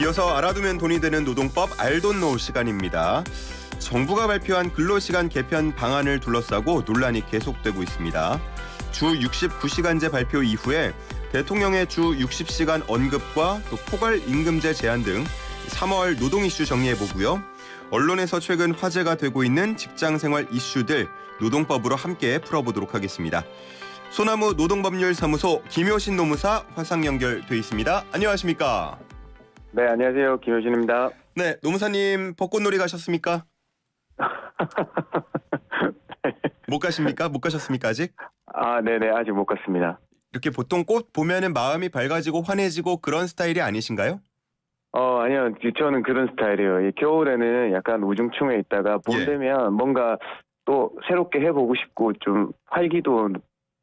이어서 알아두면 돈이 되는 노동법 알돈노 시간입니다. 정부가 발표한 근로시간 개편 방안을 둘러싸고 논란이 계속되고 있습니다. 주 69시간제 발표 이후에 대통령의 주 60시간 언급과 또 포괄임금제 제한 등 3월 노동 이슈 정리해보고요. 언론에서 최근 화제가 되고 있는 직장생활 이슈들 노동법으로 함께 풀어보도록 하겠습니다. 소나무 노동법률사무소 김효신 노무사 화상 연결돼 있습니다. 안녕하십니까? 네, 안녕하세요. 김효신입니다. 네, 노무사님 벚꽃놀이 가셨습니까? 못 가십니까? 못 가셨습니까 아직? 네네, 아직 못 갔습니다. 이렇게 보통 꽃 보면은 마음이 밝아지고 환해지고 그런 스타일이 아니신가요? 아니요. 저는 그런 스타일이에요. 이 겨울에는 약간 우중충해 있다가 봄 예. 되면 뭔가 또 새롭게 해보고 싶고 좀 활기도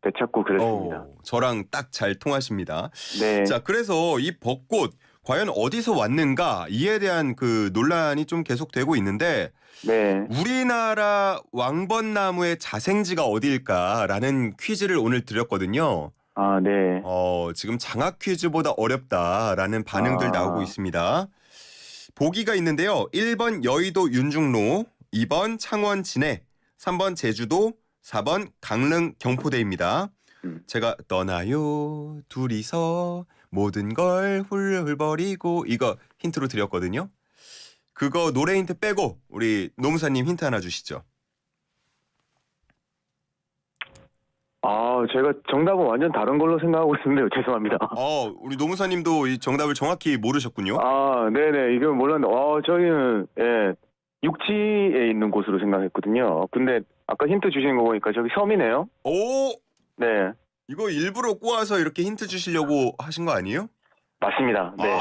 되찾고 그렇습니다. 저랑 딱 잘 통하십니다. 네. 자, 그래서 이 벚꽃 과연 어디서 왔는가 이에 대한 그 논란이 좀 계속되고 있는데 네. 우리나라 왕벚나무의 자생지가 어디일까라는 퀴즈를 오늘 드렸거든요. 네. 지금 장학 퀴즈보다 어렵다라는 반응들 나오고 있습니다. 보기가 있는데요. 1번 여의도 윤중로, 2번 창원 진해, 3번 제주도, 4번 강릉 경포대입니다. 제가 떠나요 둘이서 모든 걸 훌훌 버리고 이거 힌트로 드렸거든요. 그거 노래 힌트 빼고 우리 노무사님 힌트 하나 주시죠. 제가 정답은 완전 다른 걸로 생각하고 있는데요. 죄송합니다. 우리 노무사님도 이 정답을 정확히 모르셨군요. 네네. 이건 몰랐는데, 저희는, 육지에 있는 곳으로 생각했거든요. 근데 아까 힌트 주시는 거 보니까 저기 섬이네요. 오! 네. 이거 일부러 꼬아서 이렇게 힌트 주시려고 하신 거 아니에요? 맞습니다. 네.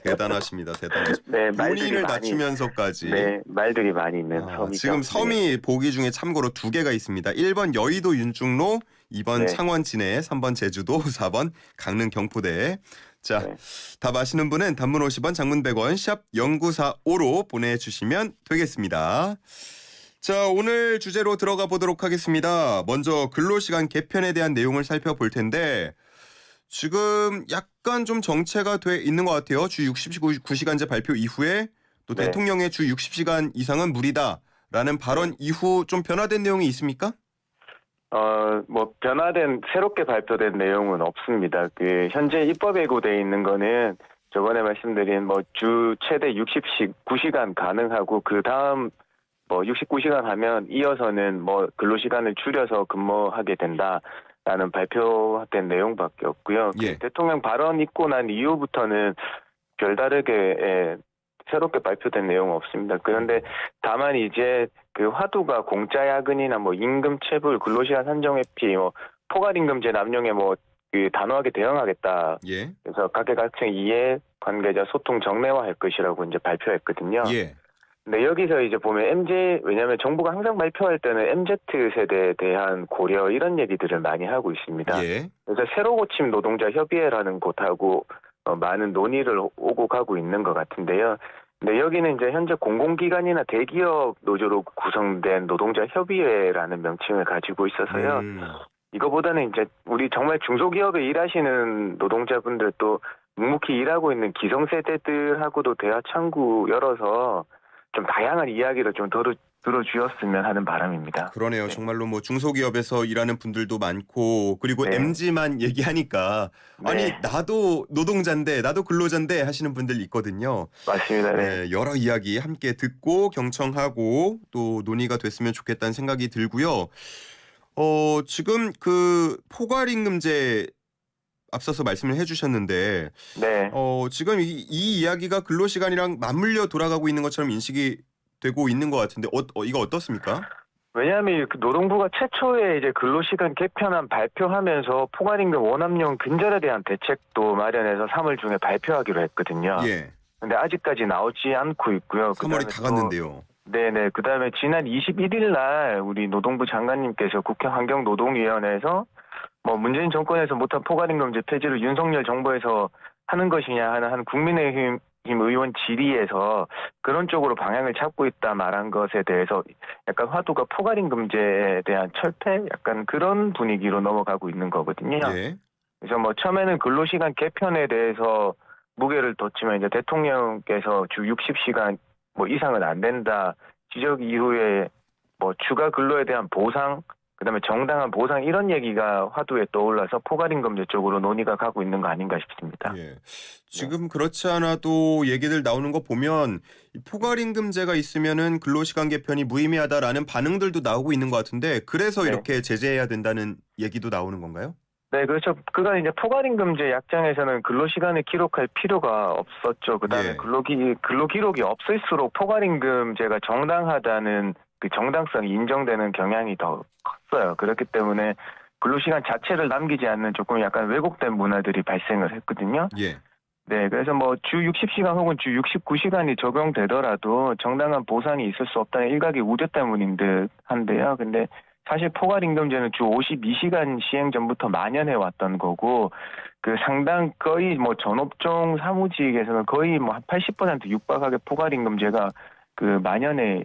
대단하십니다. 대단하십니다. 네, 말들이 본인을 많이, 낮추면서까지. 네, 말들이 많이 있는 섬이죠. 지금 섬이 보기 중에 참고로 2개가 있습니다. 1번 여의도 윤중로, 2번 네. 창원 진해, 3번 제주도, 4번 강릉 경포대. 자, 네. 답 아시는 분은 단문 50원, 장문 100원, 샵 0945로 보내주시면 되겠습니다. 자, 오늘 주제로 들어가 보도록 하겠습니다. 먼저 근로시간 개편에 대한 내용을 살펴볼 텐데 지금 약간 좀 정체가 돼 있는 것 같아요. 주 69시간제 발표 이후에 또 네. 대통령의 주 60시간 이상은 무리다라는 발언 이후 좀 변화된 내용이 있습니까? 새롭게 발표된 내용은 없습니다. 현재 입법 예고돼 있는 거는 저번에 말씀드린 주 최대 69시간 가능하고 그 다음 69시간 하면 이어서는 근로시간을 줄여서 근무하게 된다라는 발표된 내용밖에 없고요. 예. 대통령 발언 있고 난 이후부터는 별다르게 새롭게 발표된 내용은 없습니다. 그런데 다만 이제 그 화두가 공짜 야근이나 임금 체불, 근로시간 산정 회피, 포괄임금제 남용에 단호하게 대응하겠다. 예. 그래서 각계각층 이해 관계자 소통 정례화할 것이라고 이제 발표했거든요. 예. 근데 여기서 이제 보면 왜냐하면 정부가 항상 발표할 때는 MZ 세대에 대한 고려 이런 얘기들을 많이 하고 있습니다. 예. 그래서 새로 고침 노동자 협의회라는 곳하고 많은 논의를 오고 가고 있는 것 같은데요. 근데 여기는 이제 현재 공공기관이나 대기업 노조로 구성된 노동자 협의회라는 명칭을 가지고 있어서요. 이거보다는 이제 우리 정말 중소기업에 일하시는 노동자분들도 묵묵히 일하고 있는 기성세대들하고도 대화 창구 열어서 좀 다양한 이야기를 좀 들어주었으면 하는 바람입니다. 그러네요. 네. 정말로 중소기업에서 일하는 분들도 많고 그리고 네. MZ만 얘기하니까 아니 네. 나도 노동자인데 나도 근로자인데 하시는 분들 있거든요. 맞습니다. 네. 여러 이야기 함께 듣고 경청하고 또 논의가 됐으면 좋겠다는 생각이 들고요. 지금 그 포괄임금제 앞서서 말씀을 해주셨는데 네. 지금 이 이야기가 근로시간이랑 맞물려 돌아가고 있는 것처럼 인식이 되고 있는 것 같은데 이거 어떻습니까? 왜냐하면 노동부가 최초에 이제 근로시간 개편안 발표하면서 포괄임금 원합령 근절에 대한 대책도 마련해서 3월 중에 발표하기로 했거든요. 예. 근데 아직까지 나오지 않고 있고요. 3월이 다 갔는데요. 네네. 그다음에 지난 21일 날 우리 노동부 장관님께서 국회 환경노동위원회에서 문재인 정권에서 못한 포괄임금제 폐지를 윤석열 정부에서 하는 것이냐 하는 한 국민의힘 의원 질의에서 그런 쪽으로 방향을 잡고 있다 말한 것에 대해서 약간 화두가 포괄임금제에 대한 철폐 약간 그런 분위기로 넘어가고 있는 거거든요. 예. 그래서 처음에는 근로시간 개편에 대해서 무게를 뒀지만 이제 대통령께서 주 60시간 뭐 이상은 안 된다 지적 이후에 뭐 추가 근로에 대한 보상, 그다음에 정당한 보상 이런 얘기가 화두에 떠올라서 포괄임금제 쪽으로 논의가 가고 있는 거 아닌가 싶습니다. 예. 지금 그렇지 않아도 얘기들 나오는 거 보면 이 포괄임금제가 있으면은 근로시간 개편이 무의미하다라는 반응들도 나오고 있는 것 같은데 그래서 네. 이렇게 제재해야 된다는 얘기도 나오는 건가요? 네, 그렇죠. 그간 이제 포괄임금제 약정에서는 근로시간을 기록할 필요가 없었죠. 그다음에 예. 근로기록이 없을수록 포괄임금제가 정당하다는 그 정당성이 인정되는 경향이 더 컸어요. 그렇기 때문에 근로시간 자체를 남기지 않는 조금 약간 왜곡된 문화들이 발생을 했거든요. 예. 네, 그래서 뭐 주 60시간 혹은 주 69시간이 적용되더라도 정당한 보상이 있을 수 없다는 일각의 우려 때문인 듯한데요. 근데 사실 포괄임금제는 주 52시간 시행 전부터 만연해 왔던 거고, 그 상당 거의 뭐 전업종 사무직에서는 거의 뭐 한 80% 육박하게 포괄임금제가 그 만연해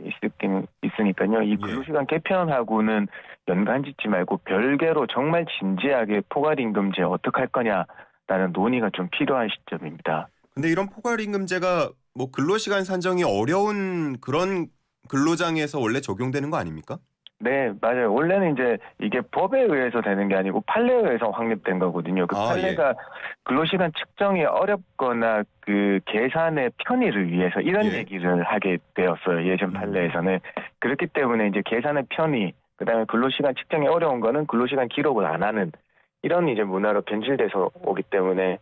있으니까요. 이 근로시간 개편하고는 연관짓지 말고 별개로 정말 진지하게 포괄임금제 어떻게 할 거냐라는 논의가 좀 필요한 시점입니다. 근데 이런 포괄임금제가 뭐 근로시간 산정이 어려운 그런 근로장에서 원래 적용되는 거 아닙니까? 네, 맞아요. 원래는 이제 이게 법에 의해서 되는 게 아니고 판례에 의해서 확립된 거거든요. 그 판례가 근로시간 측정이 어렵거나 그 계산의 편의를 위해서 이런 예. 얘기를 하게 되었어요. 예전 판례에서는. 그렇기 때문에 이제 계산의 편의, 그다음에 근로시간 측정이 어려운 거는 근로시간 기록을 안 하는 이런 이제 문화로 변질돼서 왔기 때문에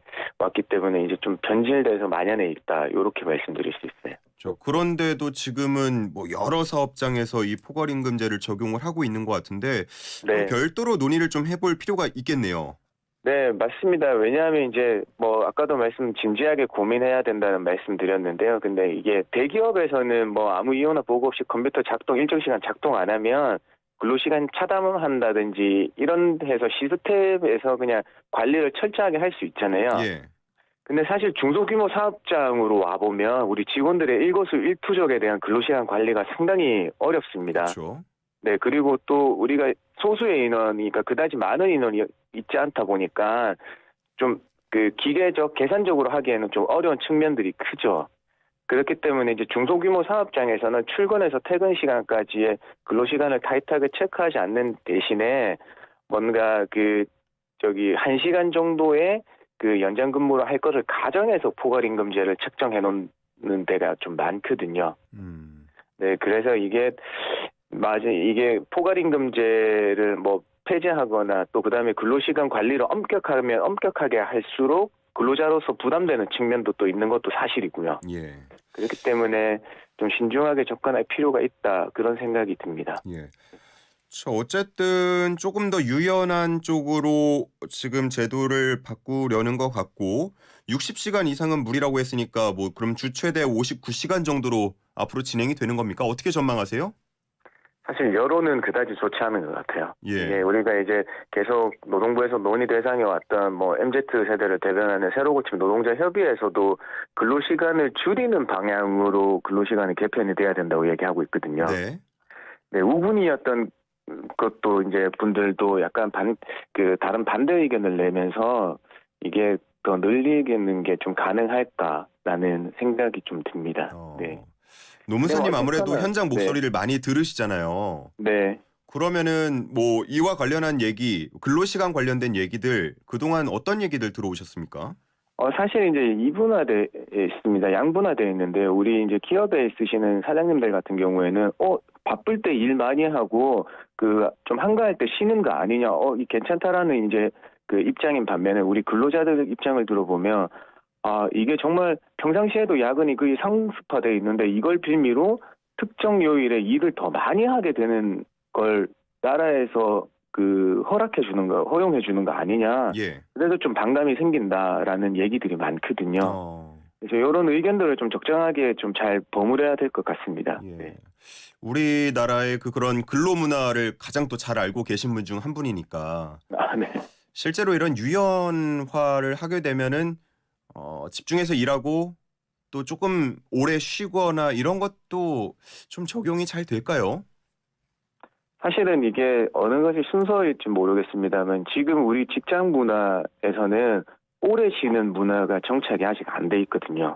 이제 좀 변질돼서 만연해 있다. 이렇게 말씀드릴 수 있어요. 그런데도 지금은 뭐 여러 사업장에서 이 포괄임금제를 적용을 하고 있는 것 같은데 네. 별도로 논의를 좀 해볼 필요가 있겠네요. 네, 맞습니다. 왜냐하면 이제 뭐 아까도 진지하게 고민해야 된다는 말씀드렸는데요. 근데 이게 대기업에서는 뭐 아무 이유나 보고 없이 컴퓨터 작동 일정 시간 작동 안 하면 근로시간 차단한다든지 이런 해서 시스템에서 그냥 관리를 철저하게 할 수 있잖아요. 예. 근데 사실 중소규모 사업장으로 와보면 우리 직원들의 일거수일투족에 대한 근로시간 관리가 상당히 어렵습니다. 그렇죠. 네, 그리고 또 우리가 소수의 인원이니까 그다지 많은 인원이 있지 않다 보니까 좀 그 기계적, 계산적으로 하기에는 좀 어려운 측면들이 크죠. 그렇기 때문에 이제 중소규모 사업장에서는 출근해서 퇴근 시간까지의 근로시간을 타이트하게 체크하지 않는 대신에 뭔가 1시간 정도의 그 연장 근무를 할 거를 가정해서 포괄임금제를 책정해 놓는 데가 좀 많거든요. 네, 그래서 이게 포괄임금제를 뭐 폐지하거나 또 그다음에 근로시간 관리를 엄격하게 할수록 근로자로서 부담되는 측면도 또 있는 것도 사실이고요. 예. 그렇기 때문에 좀 신중하게 접근할 필요가 있다 그런 생각이 듭니다. 예. 어쨌든 조금 더 유연한 쪽으로 지금 제도를 바꾸려는 것 같고 60시간 이상은 무리라고 했으니까 뭐 그럼 주 최대 59시간 정도로 앞으로 진행이 되는 겁니까? 어떻게 전망하세요? 사실 여론은 그다지 좋지 않은 것 같아요. 예. 이게 우리가 이제 계속 노동부에서 논의 대상에 왔던 뭐 MZ 세대를 대변하는 새로 고침 노동자 협의회에서도 근로시간을 줄이는 방향으로 근로시간이 개편이 돼야 된다고 얘기하고 있거든요. 네. 네, 우군이었던 것도 이제 분들도 약간 다른 반대 의견을 내면서 이게 더 늘리는 게 좀 가능할까라는 생각이 좀 듭니다. 네. 노무사님 네, 아무래도 어쨌거나, 현장 목소리를 많이 들으시잖아요. 네. 그러면은 뭐 이와 관련한 얘기, 근로시간 관련된 얘기들 그동안 어떤 얘기들 들어오셨습니까? 사실 이제 이분화돼 있습니다. 양분화돼 있는데 우리 이제 기업에 있으시는 사장님들 같은 경우에는 바쁠 때 일 많이 하고 좀 한가할 때 쉬는 거 아니냐, 이 괜찮다라는 이제 그 입장인 반면에 우리 근로자들 입장을 들어보면 이게 정말 평상시에도 야근이 거의 상습화돼 있는데 이걸 빌미로 특정 요일에 일을 더 많이 하게 되는 걸 나라에서 허용해 주는 거 아니냐. 예. 그래서 좀 반감이 생긴다라는 얘기들이 많거든요. 그래서 이런 의견들을 좀 적정하게 좀 잘 버무려야 될 것 같습니다. 예. 네. 우리나라의 그런 근로 문화를 가장 또 잘 알고 계신 분 중 한 분이니까. 네. 실제로 이런 유연화를 하게 되면은 집중해서 일하고 또 조금 오래 쉬거나 이런 것도 좀 적용이 잘 될까요? 사실은 이게 어느 것이 순서일지 모르겠습니다만 지금 우리 직장 문화에서는 오래 쉬는 문화가 정착이 아직 안 돼 있거든요.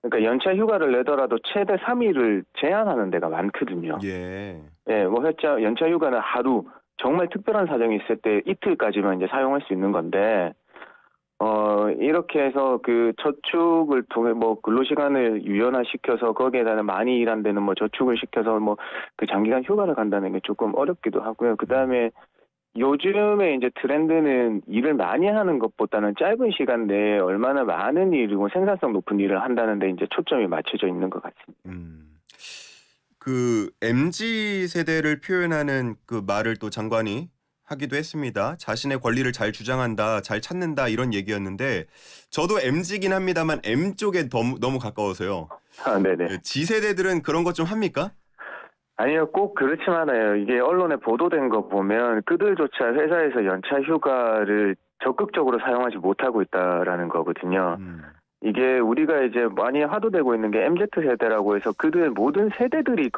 그러니까 연차 휴가를 내더라도 최대 3일을 제한하는 데가 많거든요. 예. 예, 뭐 연차 휴가는 하루, 정말 특별한 사정이 있을 때 이틀까지만 이제 사용할 수 있는 건데, 이렇게 해서 그 저축을 통해 뭐 근로시간을 유연화시켜서 거기에다가 많이 일한 데는 뭐 저축을 시켜서 뭐 그 장기간 휴가를 간다는 게 조금 어렵기도 하고요. 그 다음에 요즘에 이제 트렌드는 일을 많이 하는 것보다는 짧은 시간 내에 얼마나 많은 일이고 생산성 높은 일을 한다는 데 이제 초점이 맞춰져 있는 것 같습니다. 그 MZ 세대를 표현하는 그 말을 또 장관이 하기도 했습니다. 자신의 권리를 잘 주장한다, 잘 찾는다 이런 얘기였는데 저도 MZ긴 합니다만 M 쪽에 너무 가까워서요. 아, 네네. G세대들은 그런 것 좀 합니까? 아니요, 꼭 그렇진 않아요. 이게 언론에 보도된 거 보면 그들조차 회사에서 연차 휴가를 적극적으로 사용하지 못하고 있다라는 거거든요. 이게 우리가 이제 많이 화두되고 있는 게 MZ세대라고 해서 그들 모든 세대들이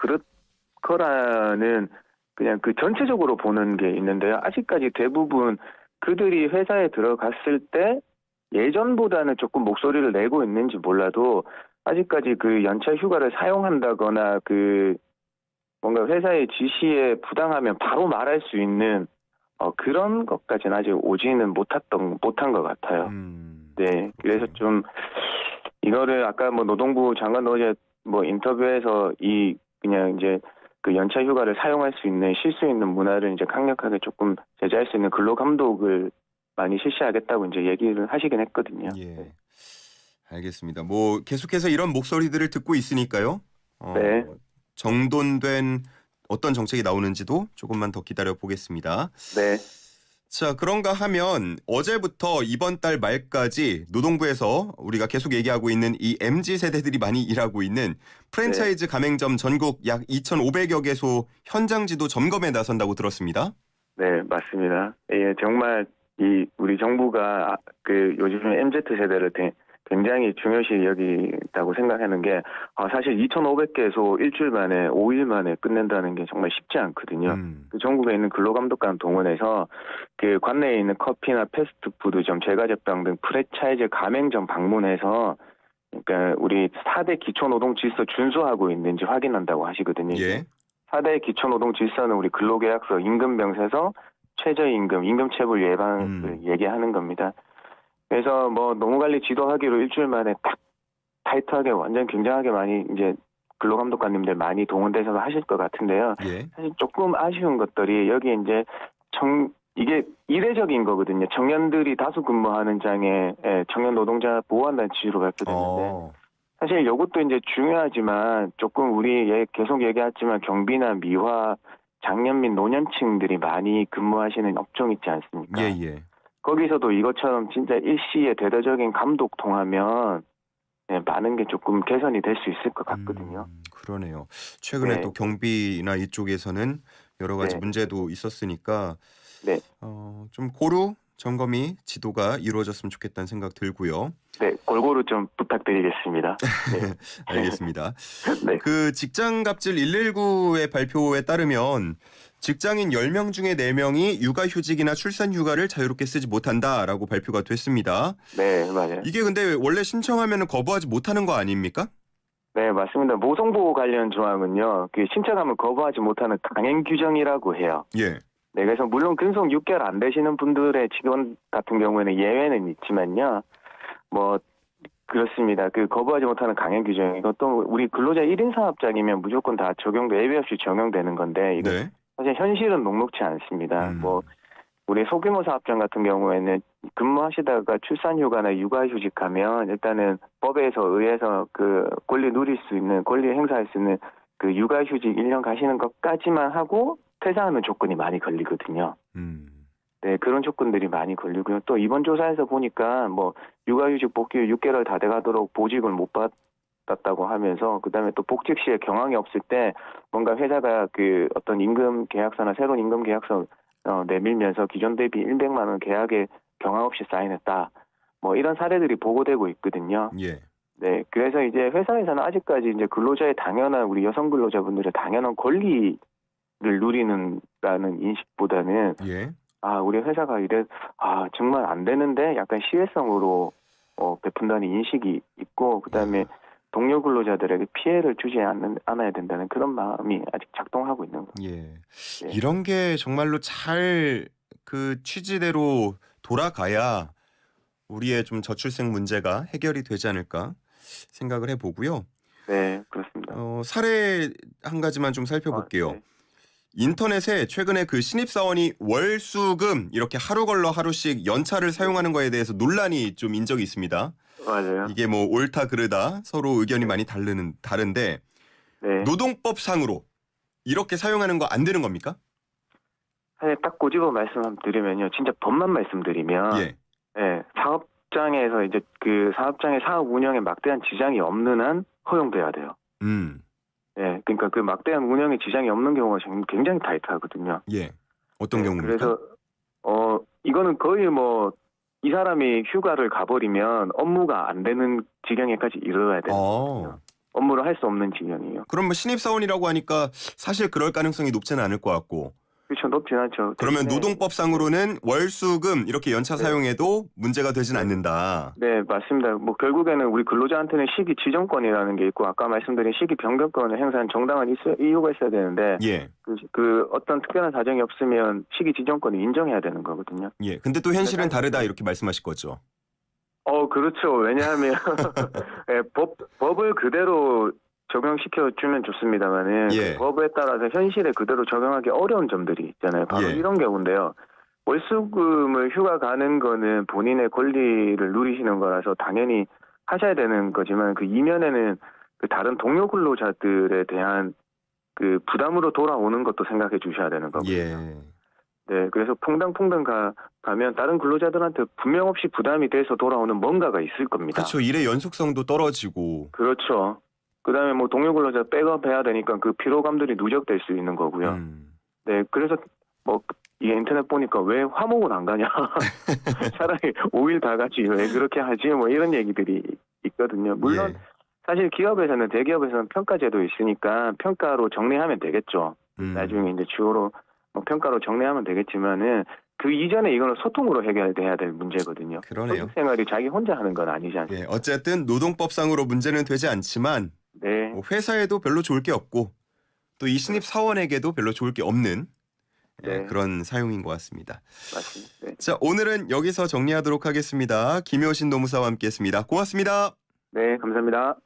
그렇거라는 그냥 그 전체적으로 보는 게 있는데요. 아직까지 대부분 그들이 회사에 들어갔을 때 예전보다는 조금 목소리를 내고 있는지 몰라도 아직까지 그 연차 휴가를 사용한다거나 그 뭔가 회사의 지시에 부당하면 바로 말할 수 있는 그런 것까지는 아직 오지는 못한 것 같아요. 네, 그래서 좀 이거를 아까 뭐 노동부 장관도 어제 뭐 인터뷰에서 그냥 이제 그 연차 휴가를 사용할 수 있는 쉴 수 있는 문화를 이제 강력하게 조금 제재할 수 있는 근로 감독을 많이 실시하겠다고 이제 얘기를 하시긴 했거든요. 예. 알겠습니다. 뭐 계속해서 이런 목소리들을 듣고 있으니까요. 네. 정돈된 어떤 정책이 나오는지도 조금만 더 기다려 보겠습니다. 네. 자, 그런가 하면 어제부터 이번 달 말까지 노동부에서 우리가 계속 얘기하고 있는 이 MZ 세대들이 많이 일하고 있는 프랜차이즈 가맹점 전국 약 2,500여 개소 현장지도 점검에 나선다고 들었습니다. 네, 맞습니다. 예, 정말 우리 정부가 그 요즘 MZ 세대를 굉장히 중요시 여기다고 생각하는 게 사실 2,500개소 일주일 만에 5일 만에 끝낸다는 게 정말 쉽지 않거든요. 그 전국에 있는 근로감독관 동원해서 그 관내에 있는 커피나 패스트푸드점, 제과제빵 등 프랜차이즈 가맹점 방문해서 그러니까 우리 4대 기초노동질서 준수하고 있는지 확인한다고 하시거든요. 예. 4대 기초노동질서는 우리 근로계약서, 임금병세서, 최저임금, 임금체불 예방을 얘기하는 겁니다. 그래서 뭐 노무관리 지도하기로 일주일 만에 딱 타이트하게 완전 굉장하게 많이 이제 근로감독관님들 많이 동원돼서 하실 것 같은데요. 예. 사실 조금 아쉬운 것들이 여기 이제 이게 이례적인 거거든요. 청년들이 다수 근무하는 장에 청년 노동자 보호한다는 취지로 발표됐는데 사실 이것도 이제 중요하지만 조금 우리 계속 얘기했지만 경비나 미화, 장년 및 노년층들이 많이 근무하시는 업종 있지 않습니까? 예. 거기서도 이것처럼 진짜 일시에 대대적인 감독 통하면 많은 게 조금 개선이 될 수 있을 것 같거든요. 그러네요. 최근에 네. 또 경비나 이쪽에서는 여러 가지 네. 문제도 있었으니까 네. 좀 고루 점검이 지도가 이루어졌으면 좋겠다는 생각 들고요. 네, 골고루 좀 부탁드리겠습니다. 네. 알겠습니다. 네. 그 직장갑질 119의 발표에 따르면 직장인 10명 중에 4명이 육아휴직이나 출산휴가를 자유롭게 쓰지 못한다라고 발표가 됐습니다. 네, 맞아요. 이게 근데 원래 신청하면 거부하지 못하는 거 아닙니까? 네, 맞습니다. 모성보호 관련 조항은요, 그 신청하면 거부하지 못하는 강행 규정이라고 해요. 예. 네, 그래서 물론 근속 6개월 안 되시는 분들의 직원 같은 경우에는 예외는 있지만요, 뭐 그렇습니다. 그 거부하지 못하는 강행 규정, 이것도 우리 근로자 1인 사업장이면 무조건 다 예외 없이 적용되는 건데 이거 네. 사실 현실은 녹록지 않습니다. 뭐 우리 소규모 사업장 같은 경우에는 근무하시다가 출산휴가나 육아휴직하면 일단은 법에서 의해서 그 권리 누릴 수 있는, 권리 행사할 수 있는 그 육아휴직 1년 가시는 것까지만 하고 퇴사하는 조건이 많이 걸리거든요. 네, 그런 조건들이 많이 걸리고요. 또 이번 조사에서 보니까 뭐 육아휴직 복귀 6개월 다 돼가도록 보직을 못 받았다고 하면서 그다음에 또 복직 시에 경황이 없을 때 뭔가 회사가 그 어떤 임금 계약서나 새로운 임금 계약서 내밀면서 기존 대비 100만 원 계약에 경황 없이 사인했다. 뭐 이런 사례들이 보고되고 있거든요. 예. 네, 그래서 이제 회사에서는 아직까지 이제 근로자의 당연한 우리 여성 근로자분들의 당연한 권리를 누리는라는 인식보다는 예. 우리 회사가 이래 정말 안 되는데 약간 시혜성으로 베푼다는 인식이 있고 그다음에 동료 근로자들에게 피해를 주지 않아야 된다는 그런 마음이 아직 작동하고 있는 거예요. 예. 예. 이런 게 정말로 잘 그 취지대로 돌아가야 우리의 좀 저출생 문제가 해결이 되지 않을까 생각을 해보고요. 네, 그렇습니다. 사례 한 가지만 좀 살펴볼게요. 네. 인터넷에 최근에 그 신입사원이 월수금 이렇게 하루 걸러 하루씩 연차를 사용하는 거에 대해서 논란이 좀 인적이 있습니다. 맞아요. 이게 뭐 옳다 그르다 서로 의견이 많이 다른데 네. 노동법상으로 이렇게 사용하는 거 안 되는 겁니까? 사실 딱 꼬집어 말씀드리면요. 진짜 법만 말씀드리면 예. 사업장에서 이제 그 사업장의 사업 운영에 막대한 지장이 없는 한 허용돼야 돼요. 예, 그러니까 그 막대한 운영에 지장이 없는 경우가 굉장히 타이트하거든요. 예. 어떤 네, 경우입니까? 그래서 이거는 거의 뭐 이 사람이 휴가를 가버리면 업무가 안 되는 지경에까지 이르러야 되는 거거든요. 업무를 할 수 없는 지경이에요. 그럼 뭐 신입사원이라고 하니까 사실 그럴 가능성이 높지는 않을 것 같고. 그렇죠, 높진 않죠. 그러면 대신에 노동법상으로는 월수금 이렇게 연차 네. 사용해도 문제가 되진 않는다. 네, 맞습니다. 뭐 결국에는 우리 근로자한테는 시기 지정권이라는 게 있고 아까 말씀드린 시기 변경권을 행사한 정당한 이유가 있어야 되는데 예. 그 어떤 특별한 사정이 없으면 시기 지정권을 인정해야 되는 거거든요. 예. 근데 또 현실은 다르다 이렇게 말씀하실 거죠. 그렇죠. 왜냐하면 예, 법을 그대로 적용시켜 주면 좋습니다만은 예. 그 법에 따라서 현실에 그대로 적용하기 어려운 점들이 있잖아요. 바로 예. 이런 경우인데요. 월수금을 휴가 가는 거는 본인의 권리를 누리시는 거라서 당연히 하셔야 되는 거지만 그 이면에는 그 다른 동료 근로자들에 대한 그 부담으로 돌아오는 것도 생각해 주셔야 되는 거고요. 예. 네, 그래서 퐁당 가면 다른 근로자들한테 분명 없이 부담이 돼서 돌아오는 뭔가가 있을 겁니다. 그렇죠. 일의 연속성도 떨어지고. 그렇죠. 그다음에 뭐 동료 근로자 백업해야 되니까 그 피로감들이 누적될 수 있는 거고요. 네, 그래서 뭐 이게 인터넷 보니까 왜 화목은 안 가냐? 차라리 5일 다 가지 왜 그렇게 하지? 뭐 이런 얘기들이 있거든요. 물론 예. 사실 기업에서는 대기업에서는 평가제도 있으니까 평가로 정리하면 되겠죠. 나중에 이제 주요로 평가로 정리하면 되겠지만은 그 이전에 이거는 소통으로 해결돼야 될 문제거든요. 그러네요. 소득 생활이 자기 혼자 하는 건 아니지 않습니까? 예. 어쨌든 노동법상으로 문제는 되지 않지만 네, 회사에도 별로 좋을 게 없고 또 이 신입 사원에게도 별로 좋을 게 없는 네. 그런 사용인 것 같습니다. 맞습니다. 네. 자, 오늘은 여기서 정리하도록 하겠습니다. 김효신 노무사와 함께했습니다. 고맙습니다. 네, 감사합니다.